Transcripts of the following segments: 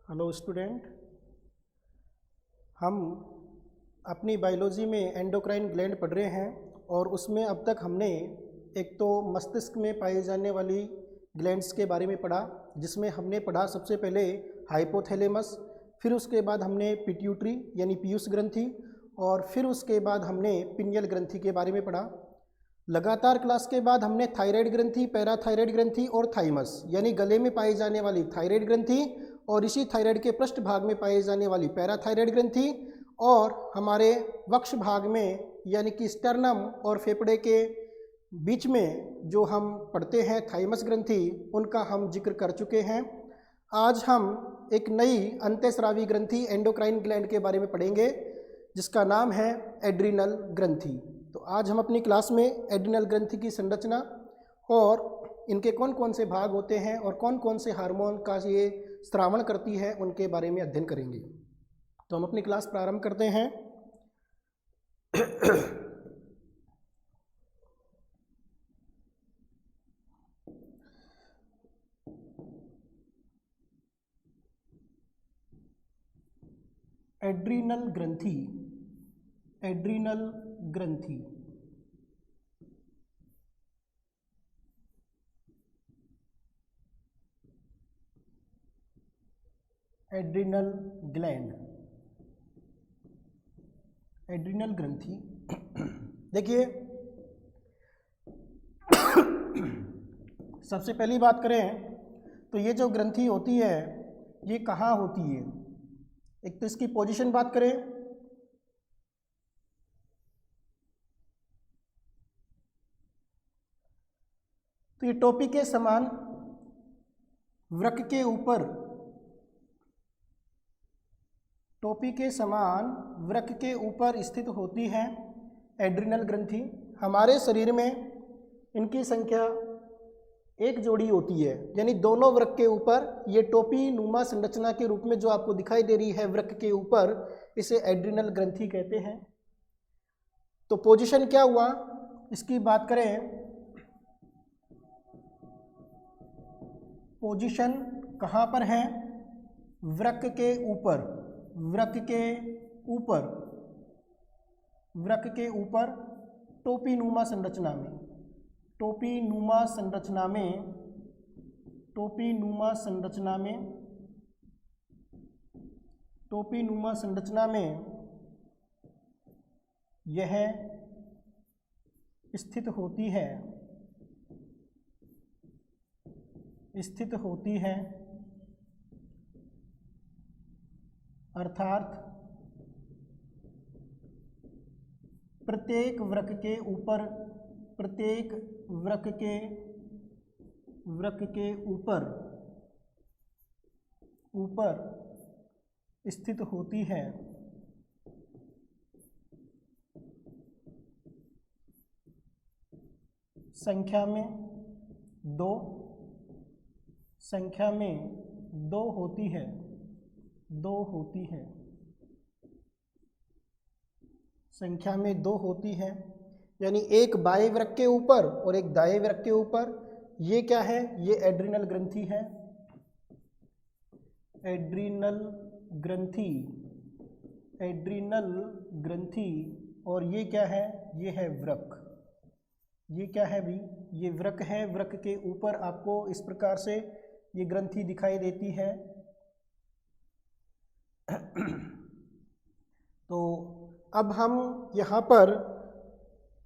Hello student, हम अपनी biology में एंडोक्राइन ग्लैंड पढ़ रहे हैं और उसमें अब तक हमने एक तो मस्तिष्क में पाई जाने वाली ग्लैंड्स के बारे में पढ़ा, जिसमें हमने पढ़ा सबसे पहले हाइपोथैलेमस, फिर उसके बाद हमने पिट्यूटरी यानी पीयूष ग्रंथि और फिर उसके बाद हमने पिनियल ग्रंथि के बारे में पढ़ा। लगातार क्लास के बाद हमने थायराइड ग्रंथि, पैराथायराइड ग्रंथि और थाइमस यानी गले में पाई जाने वाली थायराइड ग्रंथि और इसी थायराइड के पृष्ठ भाग में पाई जाने वाली पैराथायराइड ग्रंथि और हमारे वक्ष भाग में यानी कि स्टर्नम और फेफड़े के बीच में जो हम पढ़ते हैं थाइमस ग्रंथि, उनका हम जिक्र कर चुके हैं। आज हम एक नई अंतःस्रावी ग्रंथि एंडोक्राइन ग्लैंड के बारे में पढ़ेंगे जिसका नाम है एड्रिनल ग्रंथि। तो आज हम अपनी क्लास में एड्रिनल ग्रंथि की संरचना और इनके कौन कौन से भाग होते हैं और कौन कौन से हार्मोन का ये स्रावण करती है उनके बारे में अध्ययन करेंगे। तो हम अपनी क्लास प्रारंभ करते हैं। एड्रिनल ग्रंथि, एड्रिनल ग्रंथि एड्रिनल ग्लैंड, एड्रिनल ग्रंथि। देखिए, सबसे पहली बात करें तो ये जो ग्रंथि होती है ये कहाँ होती है। एक तो इसकी पोजीशन बात करें तो ये टोपी के समान वृक्क के ऊपर, टोपी के समान वृक्क के ऊपर स्थित होती है एड्रिनल ग्रंथि। हमारे शरीर में इनकी संख्या एक जोड़ी होती है, यानी दोनों वृक्क के ऊपर ये टोपी नुमा संरचना के रूप में जो आपको दिखाई दे रही है वृक्क के ऊपर, इसे एड्रिनल ग्रंथि कहते हैं। तो पोजीशन क्या हुआ इसकी बात करें, पोजीशन कहाँ पर है, वृक्क के ऊपर, वृक्क के ऊपर, वृक्क के ऊपर टोपी नुमा संरचना में, टोपी नुमा संरचना में, टोपी नुमा संरचना में, टोपी नुमा संरचना में यह स्थित होती है, स्थित होती है, अर्थात प्रत्येक वृक्क के ऊपर, प्रत्येक वृक्क के ऊपर ऊपर स्थित होती है। संख्या में दो, संख्या में दो होती है, दो होती है, संख्या में दो होती है, यानी एक बाएं वृक्क के ऊपर और एक दाएं वृक्क के ऊपर। ये क्या है, ये एड्रिनल ग्रंथि है, एड्रिनल ग्रंथि, एड्रिनल ग्रंथि। और ये क्या है, ये है वृक्क, ये क्या है भी, ये वृक्क है। वृक्क के ऊपर आपको इस प्रकार से ये ग्रंथि दिखाई देती है। तो अब हम यहाँ पर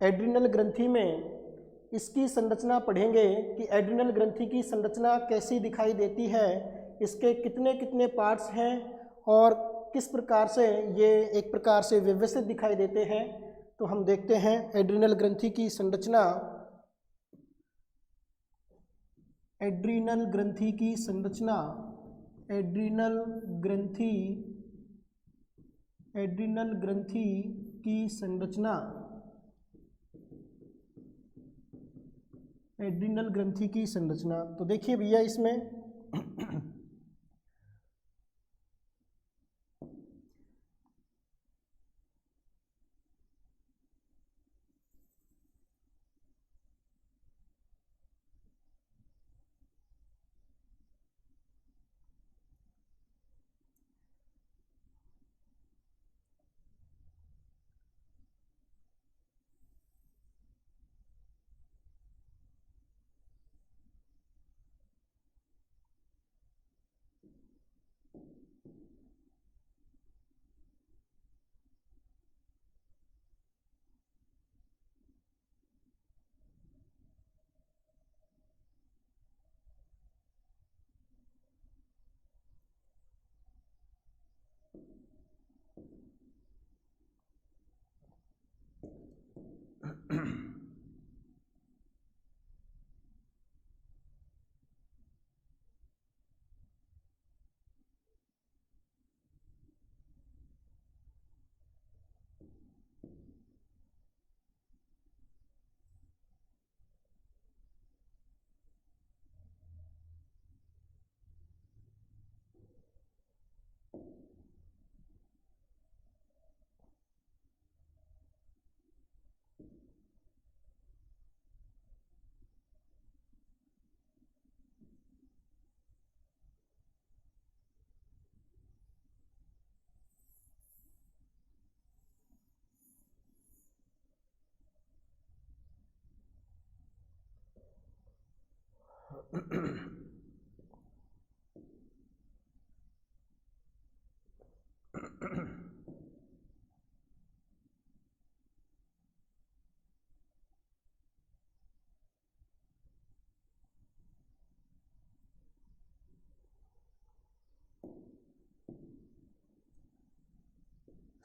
एड्रिनल ग्रंथि में इसकी संरचना पढ़ेंगे कि एड्रिनल ग्रंथि की संरचना कैसी दिखाई देती है, इसके कितने कितने पार्ट्स हैं और किस प्रकार से ये एक प्रकार से व्यवस्थित दिखाई देते हैं। तो हम देखते हैं एड्रिनल ग्रंथि की संरचना, एड्रिनल ग्रंथि की संरचना, एड्रिनल ग्रंथि, एड्रिनल ग्रंथि की संरचना, एड्रिनल ग्रंथि की संरचना। तो देखिए भैया, इसमें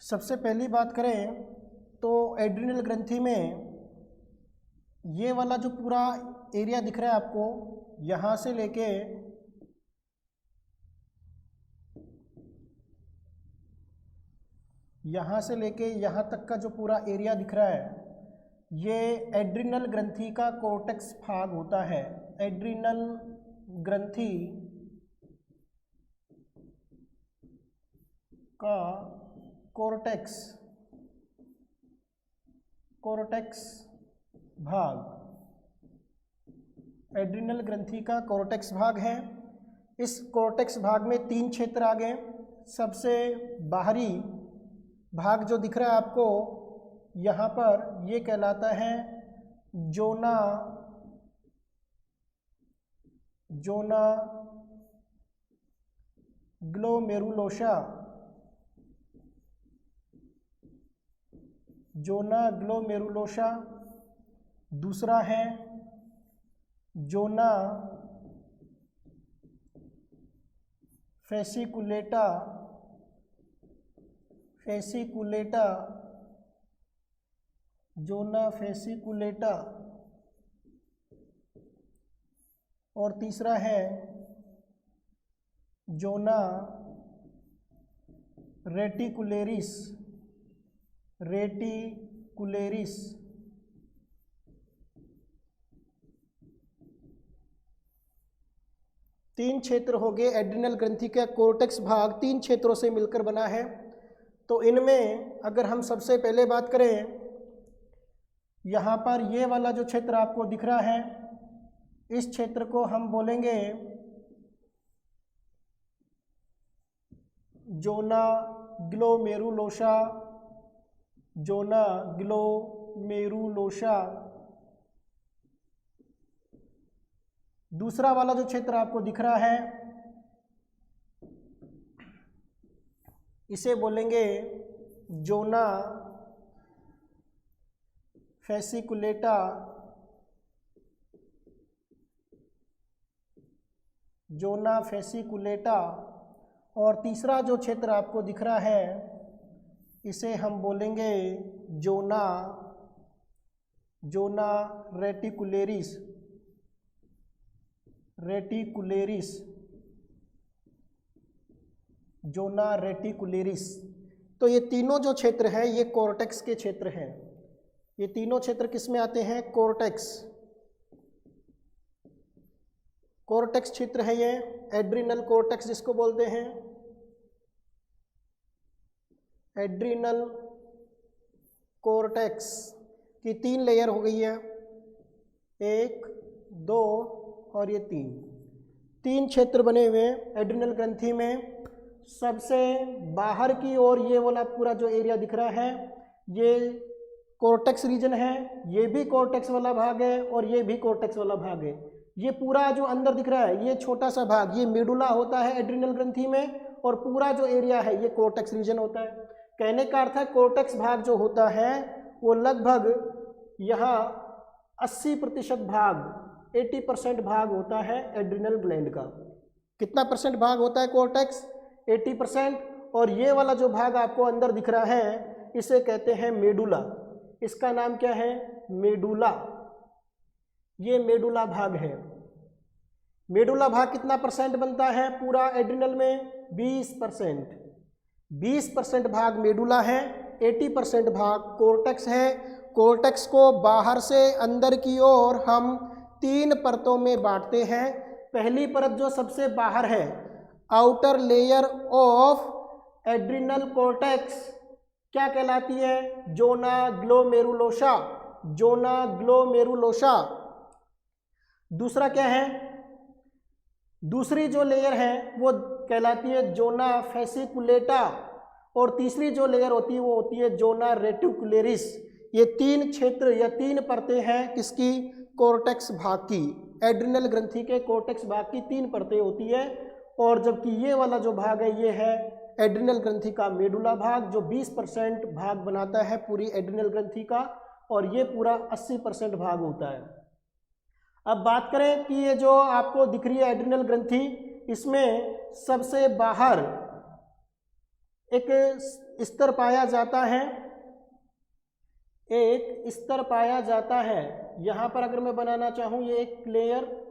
सबसे पहली बात करें तो एड्रिनल ग्रंथि में ये वाला जो पूरा एरिया दिख रहा है आपको, यहाँ से लेके यहाँ तक का जो पूरा एरिया दिख रहा है, ये एड्रिनल ग्रंथि का कोर्टेक्स भाग होता है। एड्रिनल ग्रंथि का कोर्टेक्स भाग, एड्रिनल ग्रंथि का कोर्टेक्स भाग है। इस कोर्टेक्स भाग में 3 क्षेत्र आ गए। सबसे बाहरी भाग जो दिख रहा है आपको यहाँ पर, ये कहलाता है जोना ग्लोमेरुलोसा। दूसरा है जोना फेसिकुलेटा। और तीसरा है जोना रेटिकुलेरिस। 3 क्षेत्र हो गए। एड्रिनल ग्रंथि का कोर्टेक्स भाग 3 क्षेत्रों से मिलकर बना है। तो इनमें अगर हम सबसे पहले बात करें, यहाँ पर ये वाला जो क्षेत्र आपको दिख रहा है, इस क्षेत्र को हम बोलेंगे जोना ग्लोमेरुलोसा। दूसरा वाला जो क्षेत्र आपको दिख रहा है, इसे बोलेंगे जोना फेसिकुलेटा। और तीसरा जो क्षेत्र आपको दिख रहा है, इसे हम बोलेंगे जोना रेटिकुलेरिस। तो ये तीनों जो क्षेत्र हैं, ये कोर्टेक्स के क्षेत्र हैं। ये तीनों क्षेत्र किस में आते हैं? कोर्टेक्स क्षेत्र है ये। एड्रिनल कोर्टेक्स जिसको बोलते हैं, एड्रिनल कोर्टेक्स की 3 लेयर हो गई है, 1, 2 और ये 3 क्षेत्र बने हुए हैं एड्रिनल ग्रंथि में। सबसे बाहर की ओर ये वाला पूरा जो एरिया दिख रहा है, ये कोर्टेक्स रीजन है। ये भी कोर्टेक्स वाला भाग है और ये भी कोर्टेक्स वाला भाग है। ये पूरा जो अंदर दिख रहा है, ये छोटा सा भाग, ये मेडुला होता है एड्रिनल ग्रंथि में, और पूरा जो एरिया है ये कोर्टेक्स रीजन होता है। कहने का अर्थ है कोर्टेक्स भाग जो होता है वो लगभग यहाँ 80% भाग, 80% भाग होता है एड्रिनल ग्लैंड का। कितना परसेंट भाग होता है कोर्टेक्स? 80%। और ये वाला जो भाग आपको अंदर दिख रहा है, इसे कहते हैं मेडुला। इसका नाम क्या है? मेडुला। ये मेडुला भाग है। मेडुला भाग कितना परसेंट बनता है पूरा एड्रिनल में? 20%। 20% भाग मेडुला है, 80% भाग कोर्टेक्स है। कोर्टेक्स को बाहर से अंदर की ओर हम 3 परतों में बांटते हैं। पहली परत जो सबसे बाहर है, outer layer of adrenal cortex, क्या कहलाती है? Zona glomerulosa. दूसरा क्या है? दूसरी जो लेयर है वो कहलाती है जोना फेसिकुलेटा, और तीसरी जो लेयर होती है वो होती है जोना रेटिकुलेरिस। ये 3 क्षेत्र या 3 परतें हैं किसकी? कोर्टेक्स भाग की, एड्रिनल ग्रंथि के कोर्टेक्स भाग की 3 परतें होती है, और जबकि ये वाला जो भाग है ये है एड्रिनल ग्रंथि का मेडुला भाग, जो 20% भाग बनाता है पूरी एड्रिनल ग्रंथि का, और ये पूरा 80% भाग होता है। अब बात करें कि ये जो आपको दिख रही है एड्रिनल ग्रंथि, इसमें सबसे बाहर एक स्तर पाया जाता है, एक स्तर पाया जाता है। यहाँ पर अगर मैं बनाना चाहूँ ये एक लेयर,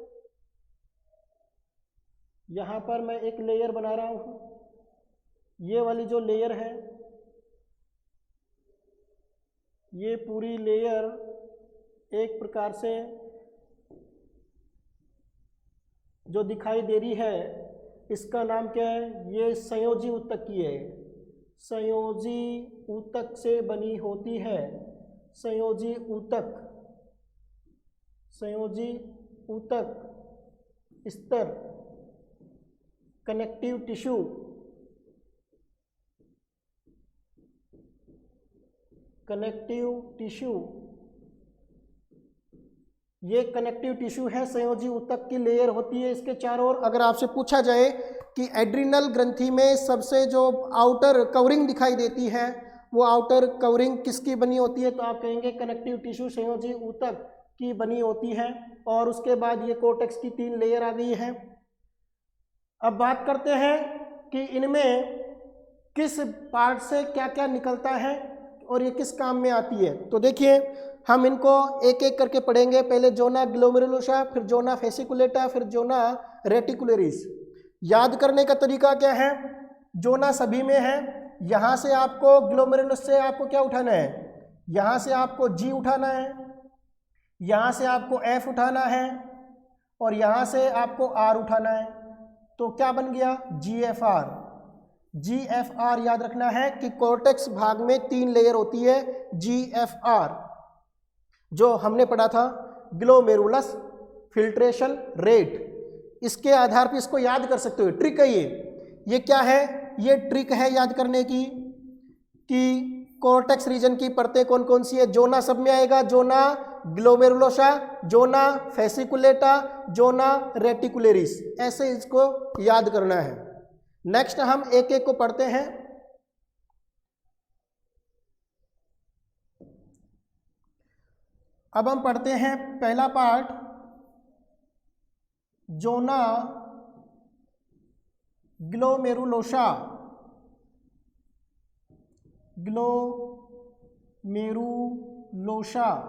यहाँ पर मैं एक लेयर बना रहा हूँ, ये वाली जो लेयर है ये पूरी लेयर एक प्रकार से जो दिखाई दे रही है इसका नाम क्या है, ये संयोजी ऊतक की है, संयोजी ऊतक से बनी होती है, संयोजी ऊतक, संयोजी ऊतक स्तर, कनेक्टिव टिश्यू, कनेक्टिव टिश्यू, ये कनेक्टिव टिश्यू है, संयोजी ऊतक की लेयर होती है इसके चारों ओर। अगर आपसे पूछा जाए कि एड्रिनल ग्रंथि में सबसे जो आउटर कवरिंग दिखाई देती है वो आउटर कवरिंग किसकी बनी होती है, तो आप कहेंगे कनेक्टिव टिश्यू, संयोजी ऊतक की बनी होती है। और उसके बाद ये कोर्टेक्स की 3 लेयर आ गई है। अब बात करते हैं कि इनमें किस पार्ट से क्या क्या निकलता है और ये किस काम में आती है। तो देखिए हम इनको एक एक करके पढ़ेंगे। पहले जोना ग्लोमेरुलोसा, फिर जोना फेसिकुलेटा, फिर जोना रेटिकुलरिस। याद करने का तरीका क्या है, जोना सभी में है। यहाँ से आपको ग्लोमेरुलस से आपको क्या उठाना है, यहाँ से आपको जी उठाना है, यहाँ से आपको एफ उठाना है, और यहाँ से आपको आर उठाना है। तो क्या बन गया, जी एफ आर। जी एफ आर याद रखना है कि कोर्टेक्स भाग में 3 लेयर होती है। जी एफ आर जो हमने पढ़ा था, ग्लोमेरुलस फिल्ट्रेशन रेट, इसके आधार पर इसको याद कर सकते हो। ट्रिक है ये क्या है, ये ट्रिक है याद करने की कि कोर्टेक्स रीजन की परतें कौन कौन सी है। जोना सब में आएगा, zona glomerulosa, zona fasciculata, zona reticularis, ऐसे इसको याद करना है। नेक्स्ट हम एक एक को पढ़ते हैं। अब हम पढ़ते हैं पहला part, zona glomerulosa, glomerulosa,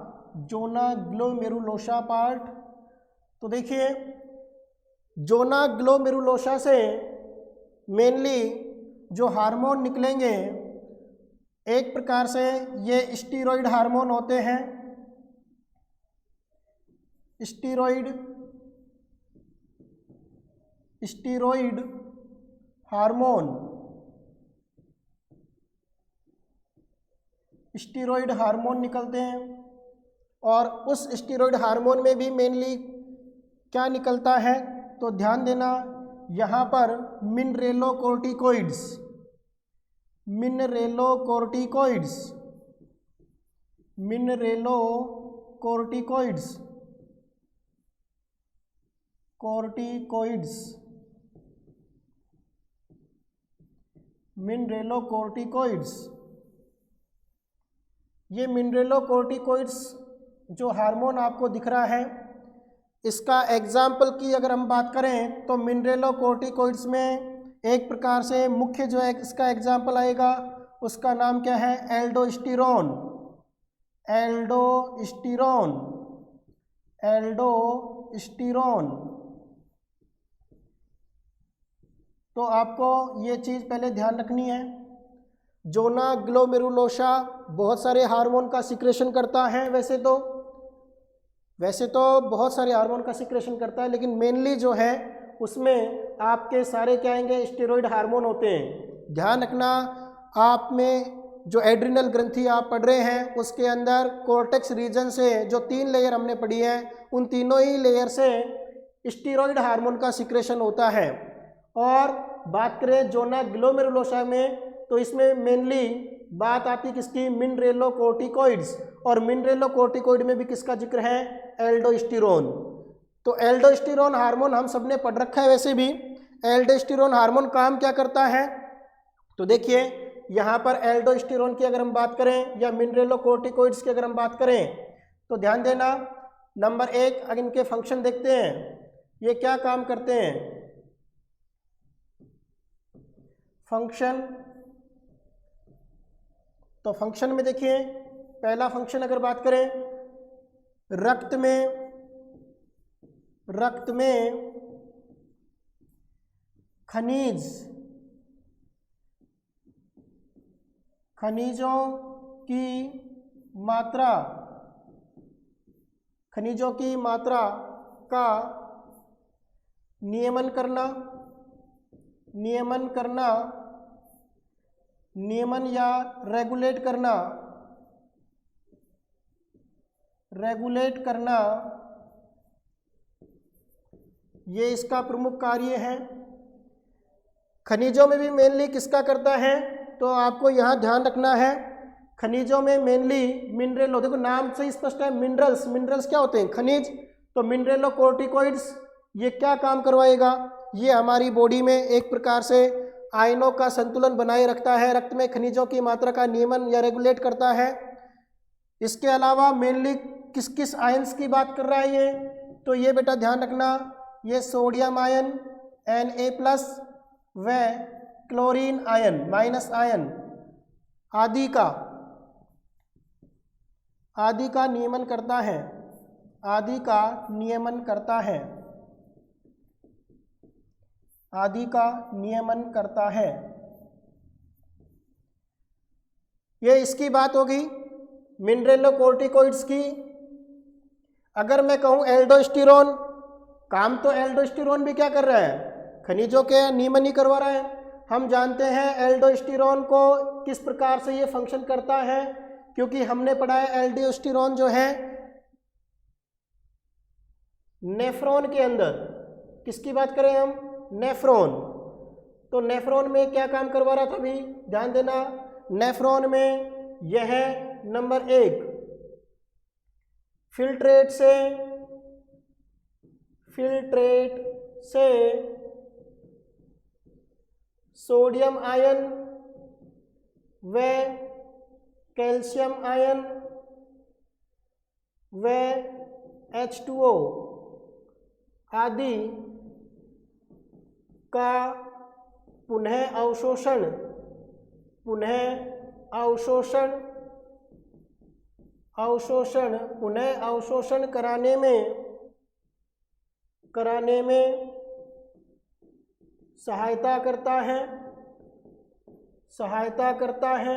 zona glomerulosa part. तो देखिए जोना ग्लोमेरुलोसा से मेनली जो हार्मोन निकलेंगे, एक प्रकार से ये स्टीरॉइड हार्मोन होते हैं। स्टीरॉइड हार्मोन, स्टीरॉइड हार्मोन निकलते हैं। और उस स्टीरॉइड हार्मोन में भी मेनली क्या निकलता है, तो ध्यान देना यहाँ पर मिनरेलोकोर्टिकोइड्स, मिनरेलोकोर्टिकोइड्स, मिनरेलोकोर्टिकोइड्स, कोर्टिकोइड्स, मिनरेलोकोर्टिकोइड्स। ये मिनरेलोकोर्टिकोइड्स जो हार्मोन आपको दिख रहा है, इसका एग्जाम्पल की अगर हम बात करें तो मिनरेलोकोर्टिकोइड्स में एक प्रकार से मुख्य जो है इसका एग्जाम्पल आएगा, उसका नाम क्या है, एल्डोस्टिरोन, एल्डोस्टिरोन, एल्डोस्टिरोन। तो आपको ये चीज़ पहले ध्यान रखनी है। जोना ग्लोमेरुलोसा बहुत सारे हार्मोन का सिक्रेशन करता है, वैसे तो बहुत सारे हार्मोन का सिक्रेशन करता है, लेकिन मेनली जो है उसमें आपके सारे क्या आएंगे, स्टेरॉइड हार्मोन होते हैं। ध्यान रखना, आप में जो एड्रिनल ग्रंथि आप पढ़ रहे हैं उसके अंदर कोर्टेक्स रीजन से जो 3 लेयर हमने पढ़ी है, उन तीनों ही लेयर से स्टेरॉइड हार्मोन का सिक्रेशन होता है। और बात करें जोना ग्लोमेरुलोसा में, तो इसमें मेनली बात आती है किसकी, मिनरेलोकोर्टिकोइड्स। और मिनरेलोकोर्टिकोइड में भी किसका जिक्र है, एल्डोस्टिरोन। तो एल्डोस्टेरोन हार्मोन हम सबने पढ़ रखा है वैसे भी। एल्डोस्टेरोन हार्मोन काम क्या करता है, तो देखिए यहाँ पर एल्डोस्टेरोन की अगर हम बात करें या मिनरेलोकोर्टिकोइड्स की अगर हम बात करें तो ध्यान देना, नंबर 1 अगर इनके फंक्शन देखते हैं, ये क्या काम करते हैं, फंक्शन। तो फंक्शन में देखिए पहला फंक्शन अगर बात करें, रक्त में खनिजों की मात्रा का नियमन या रेगुलेट करना ये इसका प्रमुख कार्य है। खनिजों में भी मेनली किसका करता है, तो आपको यहाँ ध्यान रखना है, खनिजों में मेनली मिनरल, देखो नाम से ही स्पष्ट है, मिनरल्स क्या होते हैं, खनिज। तो मिनरेलोकोर्टिकोइड्स ये क्या काम करवाएगा, ये हमारी बॉडी में एक प्रकार से आयनों का संतुलन बनाए रखता है, रक्त में खनिजों की मात्रा का नियमन या रेगुलेट करता है। इसके अलावा मेनली किस किस आयंस की बात कर रहा है ये, तो ये बेटा ध्यान रखना, ये सोडियम आयन Na+ व क्लोरीन आयन माइनस आयन आदि का नियमन करता है, आदि का नियमन करता है। ये इसकी बात होगी मिनरेलोकोर्टिकोइड्स की। अगर मैं कहूँ एल्डोस्टेरोन, काम तो एल्डोस्टेरोन भी क्या कर रहा है, खनिजों के नियमन ही करवा रहा है। हम जानते हैं एल्डोस्टेरोन को किस प्रकार से ये फंक्शन करता है, क्योंकि हमने पढ़ा है एल्डोस्टेरोन जो है नेफ्रॉन के अंदर, किसकी बात करें हम, नेफ्रॉन। तो नेफ्रॉन में क्या काम करवा रहा था अभी, ध्यान देना, नेफ्रॉन में यह नंबर 1 फिल्ट्रेट से सोडियम आयन व कैल्शियम आयन व H2O आदि का पुनः अवशोषण कराने में सहायता करता है।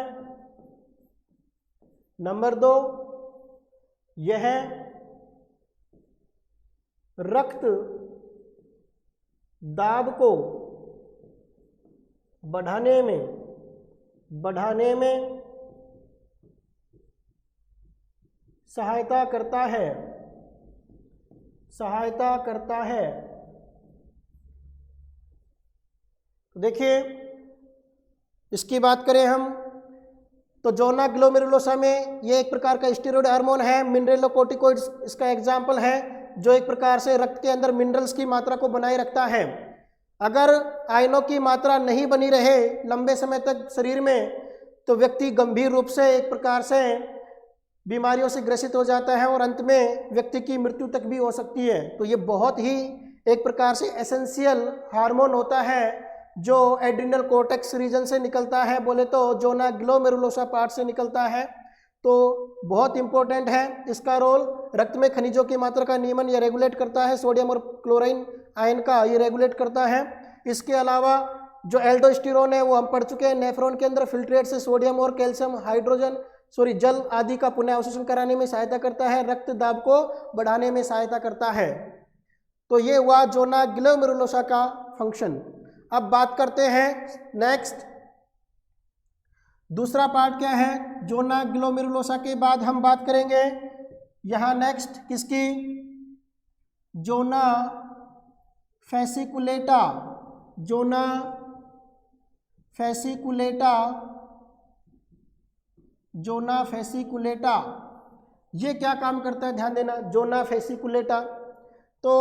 नंबर 2, यह रक्त दाब को बढ़ाने में सहायता करता है। देखिए इसकी बात करें हम तो जोना ग्लोमेरुलोसा में ये एक प्रकार का स्टेरॉयड हार्मोन है, मिनरेलोकोर्टिकोइड्स इसका एग्जाम्पल है, जो एक प्रकार से रक्त के अंदर मिनरल्स की मात्रा को बनाए रखता है। अगर आयनों की मात्रा नहीं बनी रहे लंबे समय तक शरीर में, तो व्यक्ति गंभीर रूप से एक प्रकार से बीमारियों से ग्रसित हो जाता है और अंत में व्यक्ति की मृत्यु तक भी हो सकती है। तो ये बहुत ही एक प्रकार से एसेंशियल हार्मोन होता है जो एड्रिनल कोर्टेक्स रीजन से निकलता है, बोले तो जोना ग्लोमेरुलोसा पार्ट से निकलता है। तो बहुत इंपॉर्टेंट है इसका रोल, रक्त में खनिजों की मात्रा का नियमन या रेगुलेट करता है, सोडियम और क्लोरीन आयन का ये रेगुलेट करता है। इसके अलावा जो एल्डोस्टेरोन है वो हम पढ़ चुके हैं, नेफ्रॉन के अंदर फिल्ट्रेट से सोडियम और कैल्शियम जल आदि का पुनः अवशोषण कराने में सहायता करता है, रक्त दाब को बढ़ाने में सहायता करता है। तो ये हुआ जोना ग्लोमेरुलोसा का फंक्शन। अब बात करते हैं नेक्स्ट, दूसरा पार्ट क्या है, जोना ग्लोमेरुलोसा के बाद हम बात करेंगे यहाँ नेक्स्ट किसकी, जोना फैसिकुलेटा। जोना फैसिकुलेटा ये क्या काम करता है, ध्यान देना, जोना फैसिकुलेटा। तो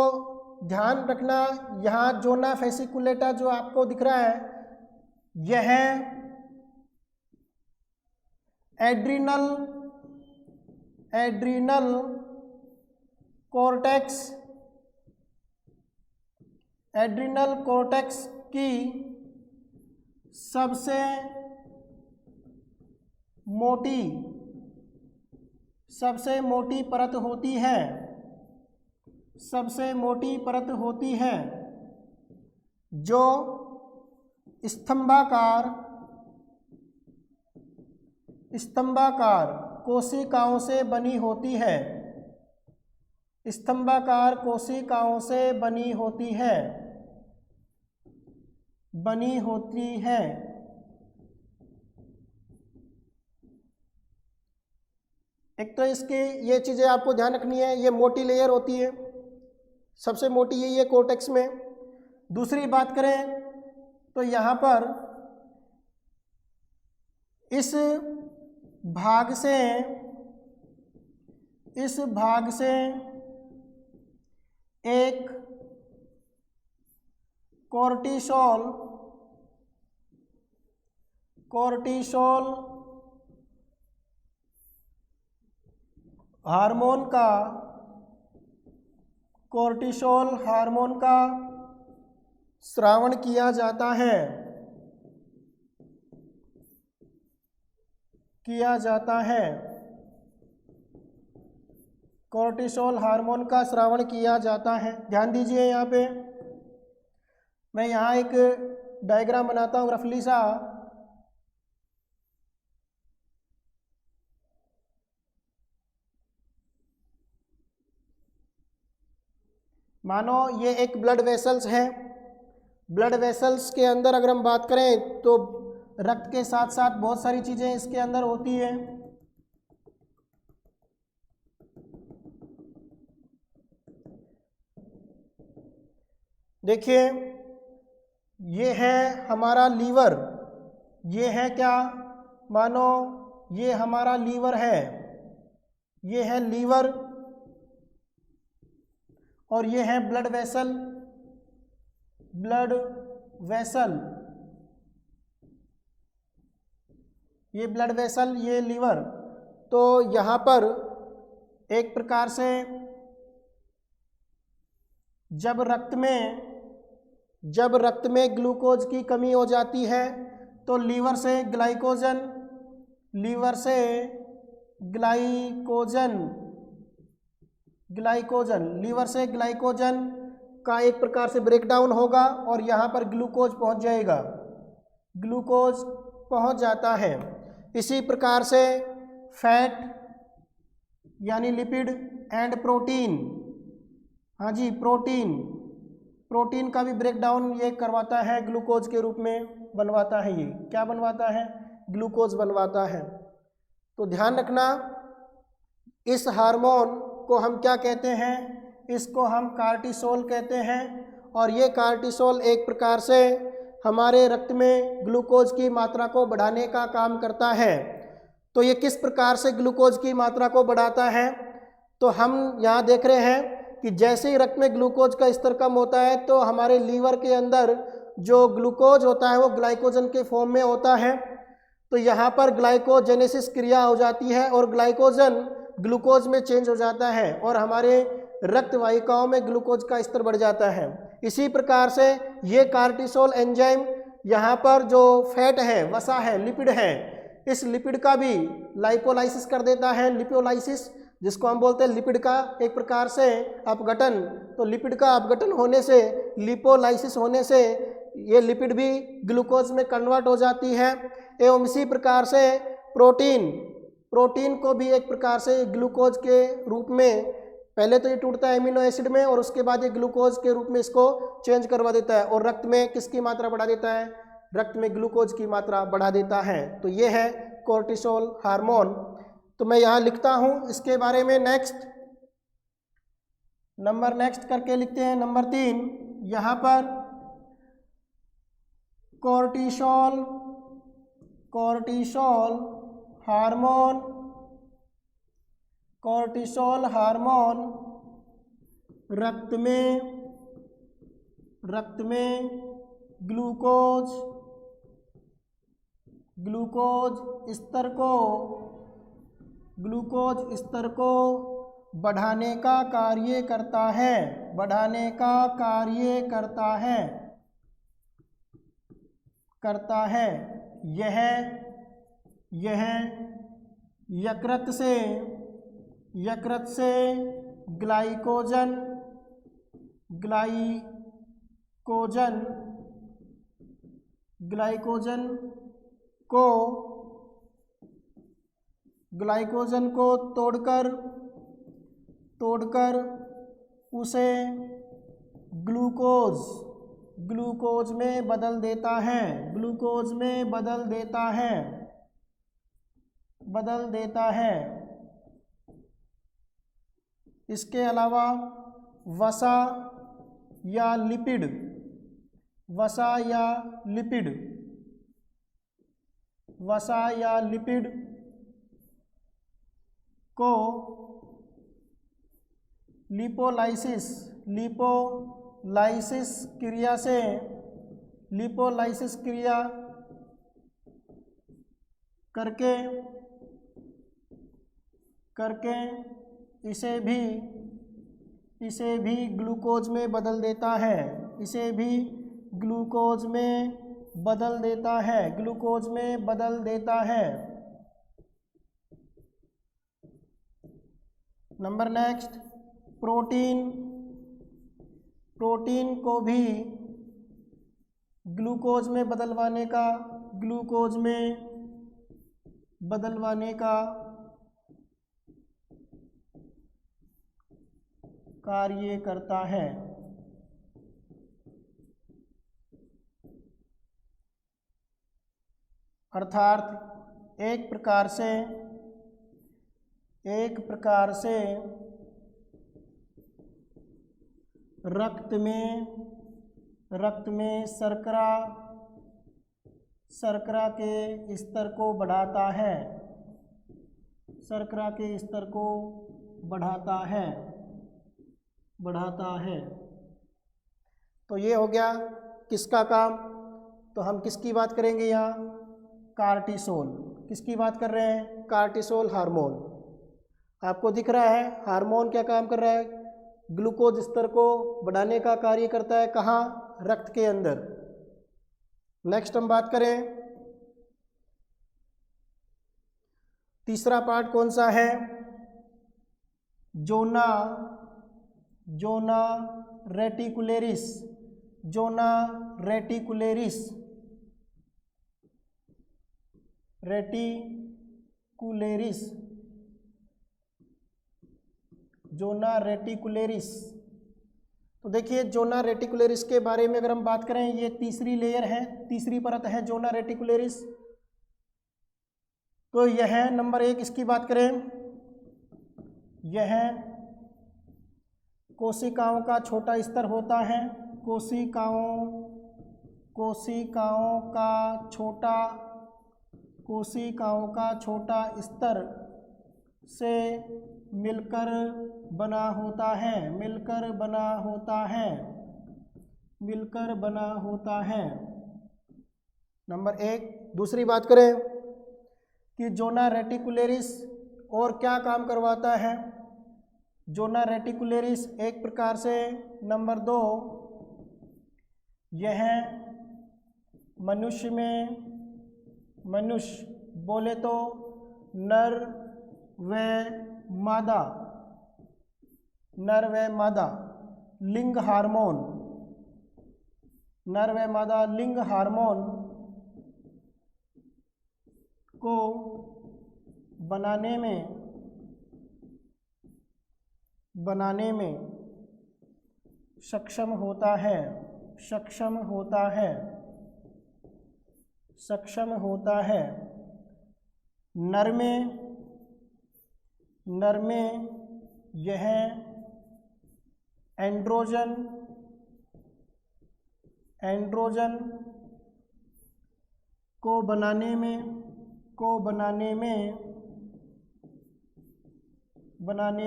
ध्यान रखना, यहाँ जोना फेसिकुलेटा जो आपको दिख रहा है, यह एड्रीनल कॉर्टेक्स की सबसे मोटी परत होती है, जो स्तंभाकार कोशिकाओं से बनी होती है। एक तो इसकी ये चीज़ें आपको ध्यान रखनी है, ये मोटी लेयर होती है, सबसे मोटी यही है कोर्टेक्स में। दूसरी बात करें तो यहाँ पर इस भाग से एक कोर्टिसोल हार्मोन का स्रावण किया जाता है। कोर्टिसोल हार्मोन का स्रावण किया जाता है। ध्यान दीजिए, यहाँ पे मैं यहाँ एक डायग्राम बनाता हूँ रफली सा। मानो ये एक ब्लड वेसल्स है। ब्लड वेसल्स के अंदर अगर हम बात करें तो रक्त के साथ साथ बहुत सारी चीज़ें इसके अंदर होती है। देखिए, ये है हमारा लीवर, ये है क्या, मानो ये हमारा लीवर है, ये है लीवर, और ये है ब्लड वेसल, ये ब्लड वेसल, ये लीवर। तो यहाँ पर एक प्रकार से जब रक्त में ग्लूकोज की कमी हो जाती है तो लीवर से ग्लाइकोजन का एक प्रकार से ब्रेकडाउन होगा और यहाँ पर ग्लूकोज पहुँच जाता है। इसी प्रकार से फैट यानी लिपिड एंड प्रोटीन, हाँ जी, प्रोटीन का भी ब्रेकडाउन ये करवाता है, ग्लूकोज के रूप में बनवाता है। ये क्या बनवाता है? ग्लूकोज बनवाता है। तो ध्यान रखना, इस हार्मोन को हम क्या कहते हैं? इसको हम कार्टिसोल कहते हैं। और ये कार्टिसोल एक प्रकार से हमारे रक्त में ग्लूकोज की मात्रा को बढ़ाने का काम करता है। तो ये किस प्रकार से ग्लूकोज की मात्रा को बढ़ाता है? तो हम यहाँ देख रहे हैं कि जैसे ही रक्त में ग्लूकोज का स्तर कम होता है तो हमारे लीवर के अंदर जो ग्लूकोज होता है वो ग्लाइकोजन के फॉर्म में होता है। तो यहाँ पर ग्लाइकोजेनेसिस क्रिया हो जाती है और ग्लाइकोजन ग्लूकोज में चेंज हो जाता है और हमारे रक्त वाहिकाओं में ग्लूकोज का स्तर बढ़ जाता है। इसी प्रकार से ये कार्टिसोल एंजाइम यहाँ पर जो फैट है, वसा है, लिपिड है, इस लिपिड का भी लाइपोलाइसिस कर देता है। लिपोलाइसिस जिसको हम बोलते हैं लिपिड का एक प्रकार से अपघटन। तो लिपिड का अपघटन होने से, लिपोलाइसिस होने से ये लिपिड भी ग्लूकोज में कन्वर्ट हो जाती है। एवं इसी प्रकार से प्रोटीन को भी एक प्रकार से ग्लूकोज के रूप में, पहले तो ये टूटता है एमिनो एसिड में और उसके बाद ये ग्लूकोज के रूप में इसको चेंज करवा देता है और रक्त में किसकी मात्रा बढ़ा देता है? रक्त में ग्लूकोज की मात्रा बढ़ा देता है। तो ये है कोर्टिसोल हार्मोन। तो मैं यहाँ लिखता हूँ इसके बारे में नेक्स्ट करके लिखते हैं। नंबर 3 यहाँ पर कोर्टिसोल हार्मोन रक्त में ग्लूकोज स्तर को बढ़ाने का कार्य करता है। यह यकृत से ग्लाइकोजन को तोड़कर उसे ग्लूकोज में बदल देता है। इसके अलावा वसा या लिपिड को लिपोलाइसिस क्रिया करके इसे भी ग्लूकोज में बदल देता है। नंबर नेक्स्ट, प्रोटीन को भी ग्लूकोज में बदलवाने का कार्य करता है। अर्थात एक प्रकार से रक्त में शर्करा के स्तर को बढ़ाता है। तो ये हो गया किसका काम। तो हम किसकी बात करेंगे यहाँ, कार्टिसोल। किसकी बात कर रहे हैं, कार्टिसोल हार्मोन। आपको दिख रहा है हार्मोन क्या काम कर रहा है, ग्लूकोज स्तर को बढ़ाने का कार्य करता है। कहाँ, रक्त के अंदर। नेक्स्ट हम बात करें, तीसरा पार्ट कौन सा है, जोना रेटिकुलेरिस। जोना रेटिकुलेरिस तो देखिए जोना रेटिकुलेरिस के बारे में अगर हम बात करें, ये तीसरी लेयर है, तीसरी परत है जोना रेटिकुलेरिस। तो यह नंबर 1 इसकी बात करें, यह कोशिकाओं का छोटा स्तर होता है। कोशिकाओं का छोटा स्तर से मिलकर बना होता है। नंबर 1। दूसरी बात करें कि जोना रेटिकुलेरिस और क्या काम करवाता है। जोना रेटिकुलेरिस एक प्रकार से, नंबर 2, यह मनुष्य बोले तो नर व मादा लिंग हार्मोन को बनाने में सक्षम होता है। नर में यह एंड्रोजन को बनाने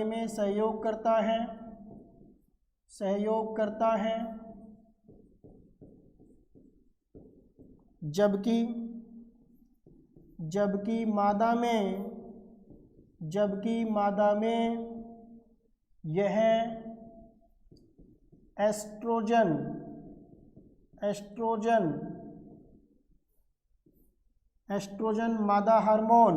में सहयोग करता है। सहयोग करता है, जबकि मादा में यह एस्ट्रोजन मादा हार्मोन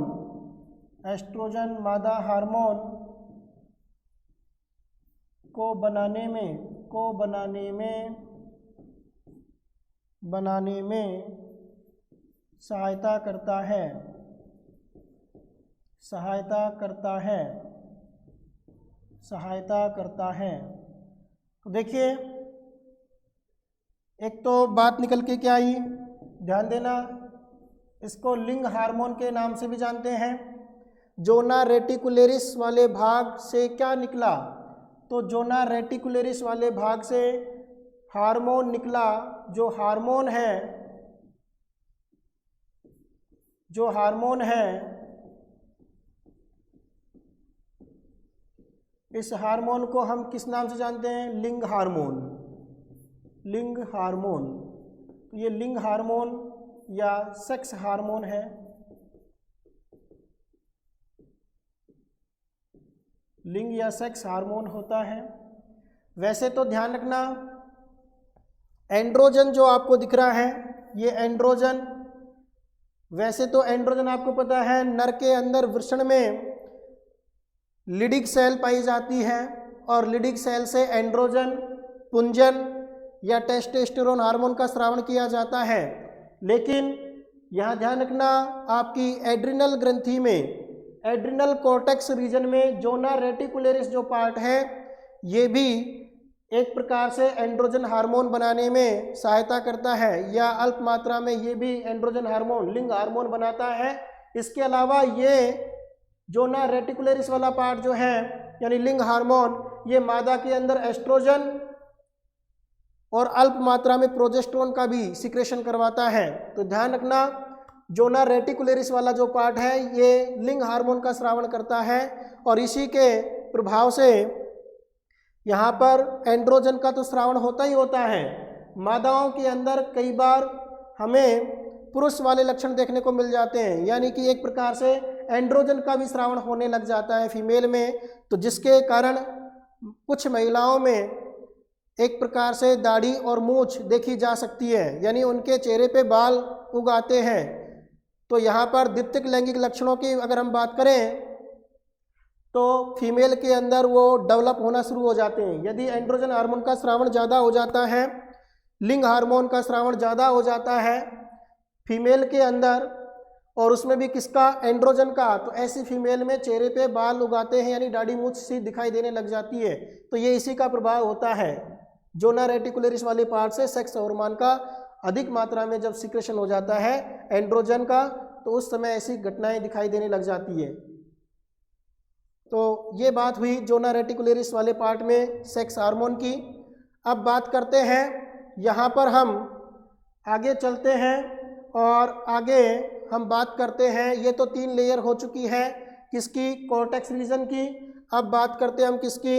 को बनाने में सहायता करता है। तो देखिए, एक तो बात निकल के क्या आई, ध्यान देना, इसको लिंग हार्मोन के नाम से भी जानते हैं। जोना रेटिकुलेरिस वाले भाग से क्या निकला, तो जोना रेटिकुलेरिस वाले भाग से हार्मोन निकला। जो हार्मोन है इस हार्मोन को हम किस नाम से जानते हैं, लिंग हार्मोन। तो ये लिंग हार्मोन या सेक्स हार्मोन है। लिंग या सेक्स हार्मोन होता है। वैसे तो ध्यान रखना, एंड्रोजन जो आपको दिख रहा है, ये एंड्रोजन, वैसे तो एंड्रोजन आपको पता है नर के अंदर वृषण में लिडिक सेल पाई जाती है और लिडिक सेल से एंड्रोजन पुंजन या टेस्टोस्टेरोन हार्मोन का स्रावन किया जाता है। लेकिन यहाँ ध्यान रखना, आपकी एड्रिनल ग्रंथि में, एड्रिनल कॉर्टेक्स रीजन में जोना रेटिकुलेरिस जो पार्ट है, ये भी एक प्रकार से एंड्रोजन हार्मोन बनाने में सहायता करता है, या अल्प मात्रा में ये भी एंड्रोजन हार्मोन, लिंग हार्मोन बनाता है। इसके अलावा ये जोना रेटिकुलेरिस वाला पार्ट जो है यानी लिंग हार्मोन, ये मादा के अंदर एस्ट्रोजन और अल्प मात्रा में प्रोजेस्टेरोन का भी सिक्रेशन करवाता है। तो ध्यान रखना, जोना रेटिकुलेरिस वाला जो पार्ट है ये लिंग हार्मोन का स्रावन करता है और इसी के प्रभाव से यहाँ पर एंड्रोजन का तो स्रावन होता ही होता है। मादाओं के अंदर कई बार हमें पुरुष वाले लक्षण देखने को मिल जाते हैं, यानी कि एक प्रकार से एंड्रोजन का भी स्रावन होने लग जाता है फीमेल में। तो जिसके कारण कुछ महिलाओं में एक प्रकार से दाढ़ी और मूंछ देखी जा सकती है, यानी उनके चेहरे पे बाल उग आते हैं। तो यहाँ पर द्वितीयक लैंगिक लक्षणों की अगर हम बात करें तो फीमेल के अंदर वो डेवलप होना शुरू हो जाते हैं। यदि एंड्रोजन हार्मोन का स्रावन ज़्यादा हो जाता है, लिंग हार्मोन का स्रावन ज़्यादा हो जाता है फीमेल के अंदर, और उसमें भी किसका, एंड्रोजन का, तो ऐसी फीमेल में चेहरे पे बाल उगाते हैं, यानी दाढ़ी मूंछ सी दिखाई देने लग जाती है। तो ये इसी का प्रभाव होता है। जोना रेटिकुलेरिस वाले पार्ट से सेक्स हार्मोन का अधिक मात्रा में जब सिक्रेशन हो जाता है एंड्रोजन का, तो उस समय ऐसी घटनाएं दिखाई देने लग जाती है। तो ये बात हुई जोना रेटिकुलेरिस वाले पार्ट में सेक्स हार्मोन की। अब बात करते हैं, यहाँ पर हम आगे चलते हैं और आगे हम बात करते हैं, ये तो 3 लेयर हो चुकी है किसकी, कॉर्टेक्स रीजन की। अब बात करते हैं हम किसकी,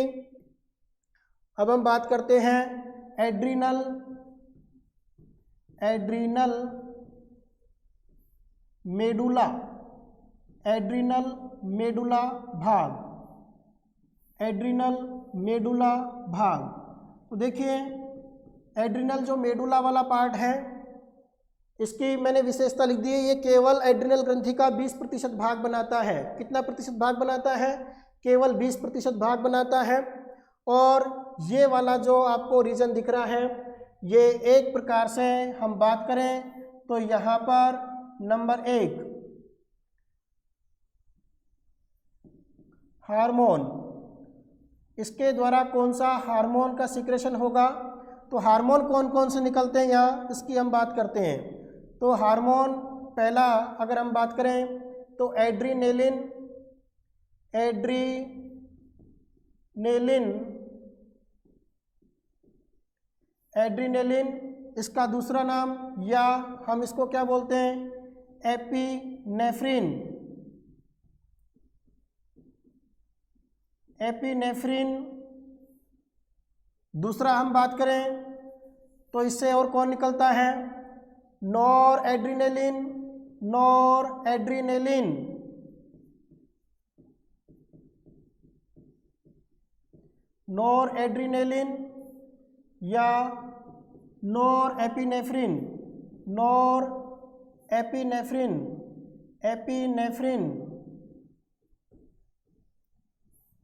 अब हम बात करते हैं एड्रिनल मेडुला, एड्रिनल मेडुला भाग, एड्रिनल मेडुला भाग। तो देखिए, एड्रिनल जो मेडुला वाला पार्ट है, इसकी मैंने विशेषता लिख दी है, ये केवल एड्रिनल ग्रंथि का 20% भाग बनाता है। कितना प्रतिशत भाग बनाता है, केवल 20% भाग बनाता है। और ये वाला जो आपको रीजन दिख रहा है, ये एक प्रकार से हम बात करें तो यहाँ पर नंबर 1 हार्मोन, इसके द्वारा कौन सा हार्मोन का सिक्रेशन होगा, तो हार्मोन कौन कौन से निकलते हैं यहाँ, इसकी हम बात करते हैं। तो हार्मोन पहला अगर हम बात करें तो एड्रीनेलिन, एड्रीनेलिन इसका दूसरा नाम, या हम इसको क्या बोलते हैं, एपिनेफ्रिन। एपिनेफ्रिन दूसरा हम बात करें तो इससे और कौन निकलता है, nor adrenaline, nor adrenaline, nor adrenaline या nor epinephrine, nor epinephrine, epinephrine.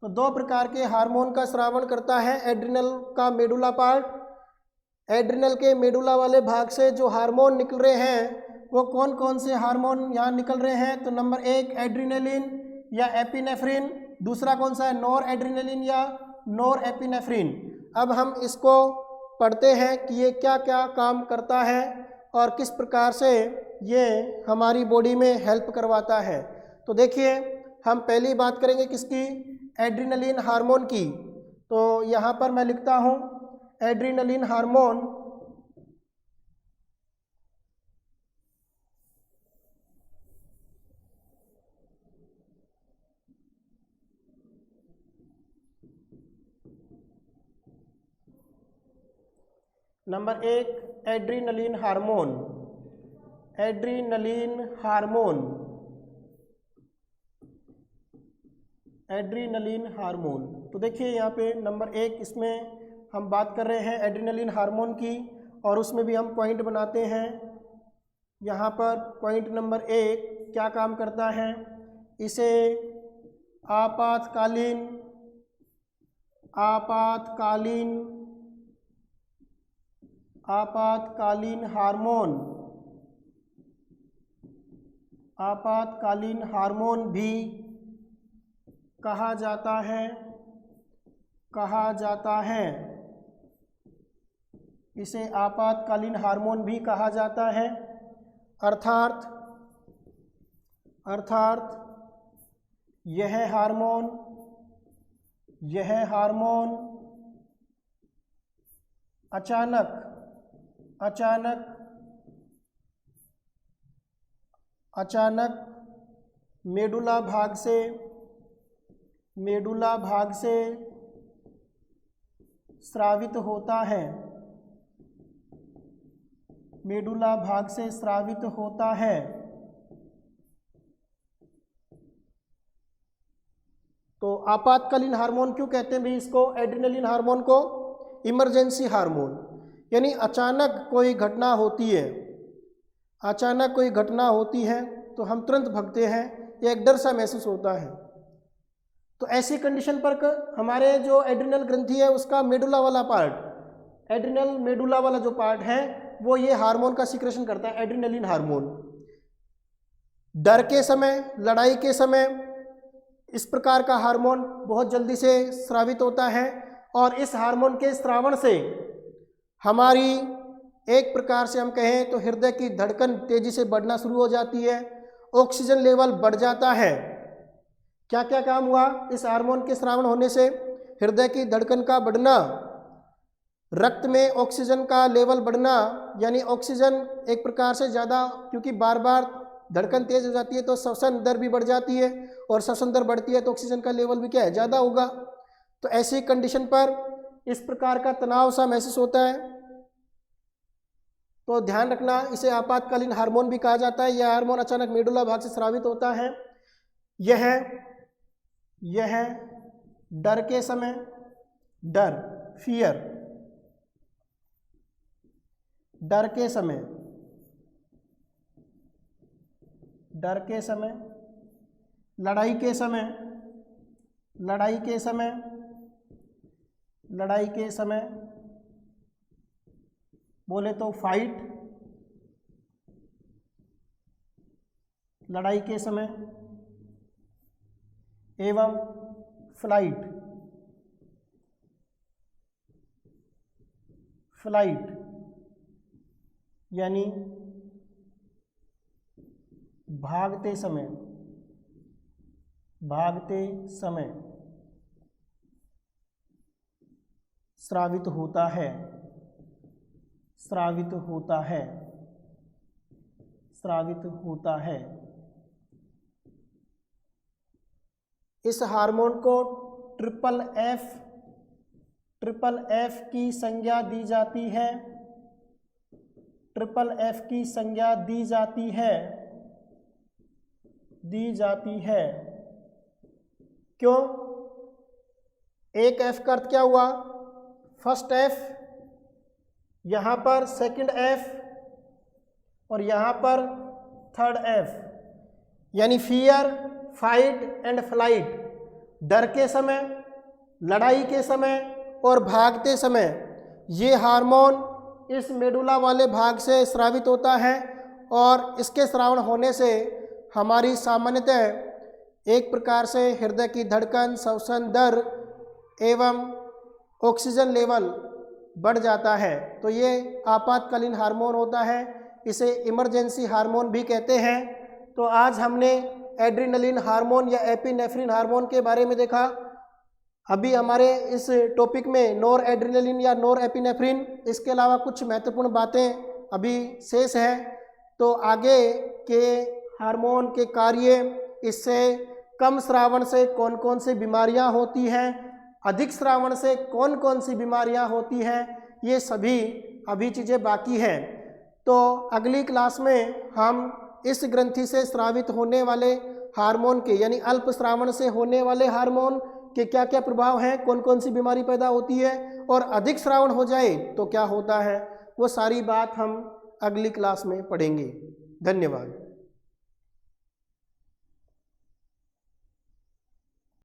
तो दो प्रकार के हार्मोन का स्रावण करता है एड्रिनल का मेडुला पार्ट। एड्रिनल के मेडुला वाले भाग से जो हार्मोन निकल रहे हैं वो कौन कौन से हार्मोन यहाँ निकल रहे हैं, तो नंबर 1 एड्रिनेलिन या एपिनेफ्रिन, दूसरा कौन सा है, नॉर एड्रिनेलिन या नॉर एपिनेफ्रिन। अब हम इसको पढ़ते हैं कि ये क्या क्या काम करता है और किस प्रकार से ये हमारी बॉडी में हेल्प करवाता है। तो देखिए हम पहली बात करेंगे किसकी, एड्रिनलिन हार्मोन की। तो यहाँ पर मैं लिखता हूँ adrenaline hormone number 1 adrenaline hormone, adrenaline hormone, adrenaline hormone. तो देखिए यहाँ पे नंबर 1 इसमें हम बात कर रहे हैं एड्रिनलिन हार्मोन की और उसमें भी हम पॉइंट बनाते हैं। यहाँ पर पॉइंट नंबर 1 क्या काम करता है, इसे आपातकालीन, आपातकालीन, आपातकालीन हार्मोन, आपातकालीन हार्मोन भी कहा जाता है, कहा जाता है, इसे आपातकालीन हार्मोन भी कहा जाता है। अर्थात यह हार्मोन, यह हार्मोन अचानक, अचानक, अचानक मेडुला भाग से, मेडुला भाग से स्रावित होता है, मेडुला भाग से स्रावित होता है। तो आपातकालीन हार्मोन क्यों कहते हैं भाई इसको, एड्रिनलिन हार्मोन को इमरजेंसी हार्मोन, यानी अचानक कोई घटना होती है, अचानक कोई घटना होती है तो हम तुरंत भागते हैं या एक डर सा महसूस होता है। तो ऐसी कंडीशन पर हमारे जो एड्रिनल ग्रंथि है उसका मेडुला वाला पार्ट, एड्रिनल मेडुला वाला जो पार्ट है वो ये हार्मोन का सिक्रेशन करता है, एड्रिनलिन हार्मोन। डर के समय, लड़ाई के समय इस प्रकार का हार्मोन बहुत जल्दी से स्रावित होता है और इस हार्मोन के स्रावण से हमारी एक प्रकार से हम कहें तो हृदय की धड़कन तेजी से बढ़ना शुरू हो जाती है, ऑक्सीजन लेवल बढ़ जाता है। क्या क्या काम हुआ इस हार्मोन के स्रावण होने से, हृदय की धड़कन का बढ़ना, रक्त में ऑक्सीजन का लेवल बढ़ना, यानी ऑक्सीजन एक प्रकार से ज़्यादा, क्योंकि बार बार धड़कन तेज हो जाती है तो श्वसन दर भी बढ़ जाती है और श्वसन दर बढ़ती है तो ऑक्सीजन का लेवल भी क्या है, ज़्यादा होगा। तो ऐसी कंडीशन पर इस प्रकार का तनाव सा महसूस होता है। तो ध्यान रखना, इसे आपातकालीन हार्मोन भी कहा जाता है। यह हार्मोन अचानक मेडुला भाग से स्रावित होता है। यह डर के समय, डर, फियर, डर के समय, डर के समय, लड़ाई के समय, लड़ाई के समय, लड़ाई के समय बोले तो फाइट, लड़ाई के समय एवं फ्लाइट, फ्लाइट यानी भागते समय, भागते समय स्रावित होता है, स्रावित होता है, स्रावित होता है। इस हार्मोन को ट्रिपल एफ ट्रिपल एफ की संज्ञा दी जाती है, ट्रिपल एफ की संज्ञा दी जाती है। क्यों? एक एफ का अर्थ क्या हुआ? फर्स्ट एफ, यहाँ पर सेकंड एफ और यहाँ पर थर्ड एफ, यानी फियर, फाइट एंड फ्लाइट। डर के समय, लड़ाई के समय और भागते समय ये हार्मोन इस मेडुला वाले भाग से स्रावित होता है और इसके स्रावण होने से हमारी सामान्यतः एक प्रकार से हृदय की धड़कन, श्वसन दर एवं ऑक्सीजन लेवल बढ़ जाता है। तो ये आपातकालीन हार्मोन होता है, इसे इमरजेंसी हार्मोन भी कहते हैं। तो आज हमने एड्रेनलिन हार्मोन या एपिनेफ्रिन हार्मोन के बारे में देखा। अभी हमारे इस टॉपिक में नॉर एड्रेनलिन या नॉर एपिनेफ्रिन, इसके अलावा कुछ महत्वपूर्ण बातें अभी शेष है। तो आगे के हार्मोन के कार्य, इससे कम स्रावण से कौन कौन सी बीमारियां होती हैं, अधिक स्रावण से कौन कौन सी बीमारियां होती हैं, ये सभी अभी चीज़ें बाकी हैं। तो अगली क्लास में हम इस ग्रंथि से स्रावित होने वाले हार्मोन के, यानी अल्प स्रावण से होने वाले हार्मोन के क्या क्या प्रभाव हैं, कौन कौन सी बीमारी पैदा होती है और अधिक श्रावण हो जाए तो क्या होता है, वो सारी बात हम अगली क्लास में पढ़ेंगे। धन्यवाद।